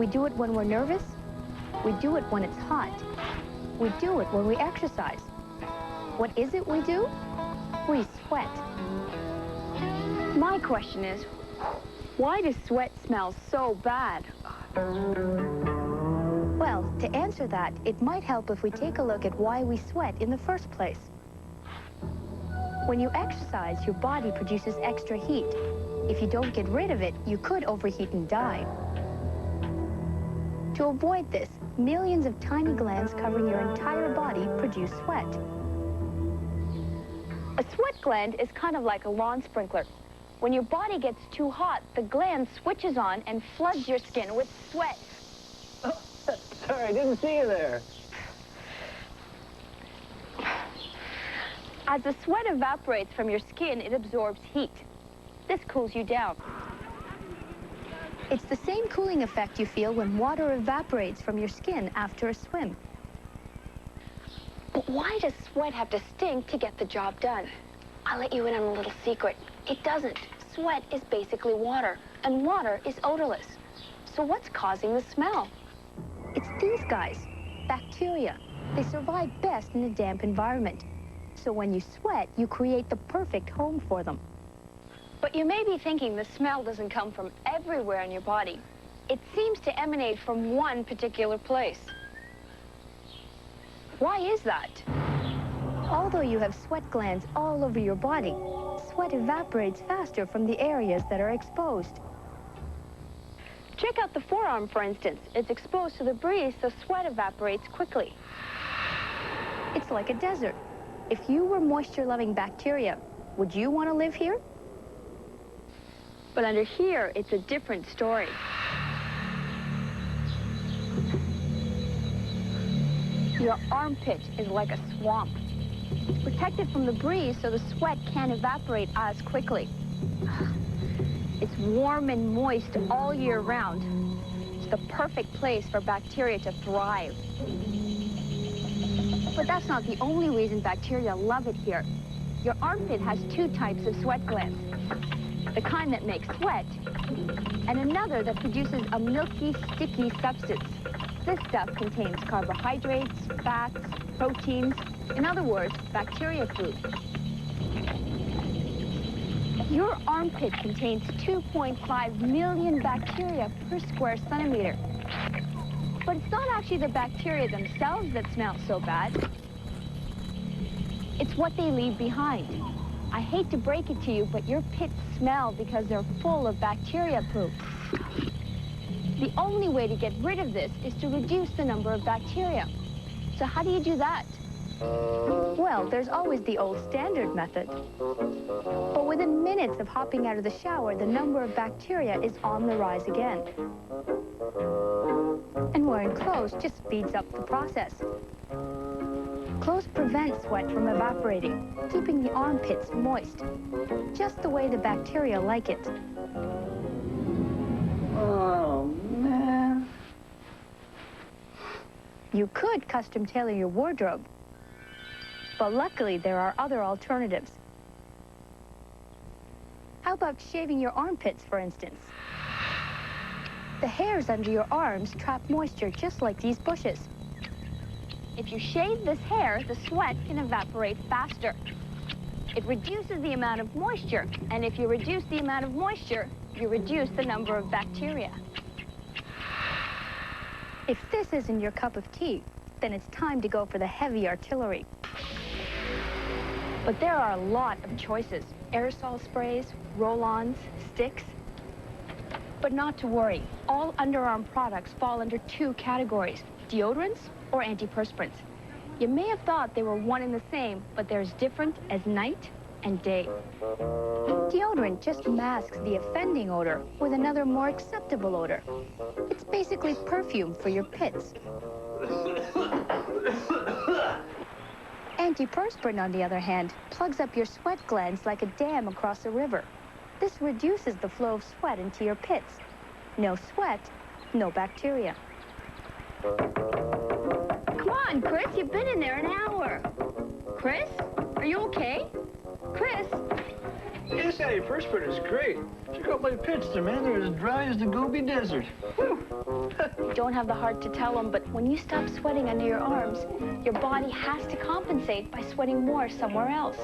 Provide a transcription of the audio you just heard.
We do it when we're nervous. We do it when it's hot. We do it when we exercise. What is it we do? We sweat. My question is, why does sweat smell so bad? Well, to answer that, it might help if we take a look at why we sweat in the first place. When you exercise, your body produces extra heat. If you don't get rid of it, you could overheat and die. To avoid this, millions of tiny glands covering your entire body produce sweat. A sweat gland is kind of like a lawn sprinkler. When your body gets too hot, the gland switches on and floods your skin with sweat. Oh, sorry, I didn't see you there. As the sweat evaporates from your skin, it absorbs heat. This cools you down. It's the same cooling effect you feel when water evaporates from your skin after a swim. But why does sweat have to stink to get the job done? I'll let you in on a little secret. It doesn't. Sweat is basically water, and water is odorless. So what's causing the smell? It's these guys, bacteria. They survive best in a damp environment. So when you sweat, you create the perfect home for them. But you may be thinking the smell doesn't come from everywhere in your body. It seems to emanate from one particular place. Why is that? Although you have sweat glands all over your body, sweat evaporates faster from the areas that are exposed. Check out the forearm, for instance. It's exposed to the breeze, so sweat evaporates quickly. It's like a desert. If you were moisture-loving bacteria, would you want to live here? But under here, it's a different story. Your armpit is like a swamp. It's protected from the breeze, so the sweat can't evaporate as quickly. It's warm and moist all year round. It's the perfect place for bacteria to thrive. But that's not the only reason bacteria love it here. Your armpit has two types of sweat glands. The kind that makes sweat, and another that produces a milky, sticky substance. This stuff contains carbohydrates, fats, proteins, in other words, bacteria food. Your armpit contains 2.5 million bacteria per square centimeter. But it's not actually the bacteria themselves that smell so bad. It's what they leave behind. I hate to break it to you, but your pits smell because they're full of bacteria poop. The only way to get rid of this is to reduce the number of bacteria. So how do you do that? Well, there's always the old standard method. But within minutes of hopping out of the shower, the number of bacteria is on the rise again. And wearing clothes just speeds up the process. Clothes prevent sweat from evaporating, keeping the armpits moist, just the way the bacteria like it. Oh, man. You could custom tailor your wardrobe, but luckily there are other alternatives. How about shaving your armpits, for instance? The hairs under your arms trap moisture just like these bushes. If you shave this hair, the sweat can evaporate faster. It reduces the amount of moisture, and if you reduce the amount of moisture, you reduce the number of bacteria. If this isn't your cup of tea, then it's time to go for the heavy artillery. But there are a lot of choices. Aerosol sprays, roll-ons, sticks. But not to worry, all underarm products fall under two categories, deodorants or antiperspirants. You may have thought they were one and the same, but they're as different as night and day. Deodorant just masks the offending odor with another more acceptable odor. It's basically perfume for your pits. Antiperspirant, on the other hand, plugs up your sweat glands like a dam across a river. This reduces the flow of sweat into your pits. No sweat, no bacteria. Come on, Chris, you've been in there an hour. Chris, are you okay? Chris? Yes, guy, Persis, is great. Check out my pits. They're, man, they're as dry as the Gobi Desert. Whew. You don't have the heart to tell them, but when you stop sweating under your arms, your body has to compensate by sweating more somewhere else.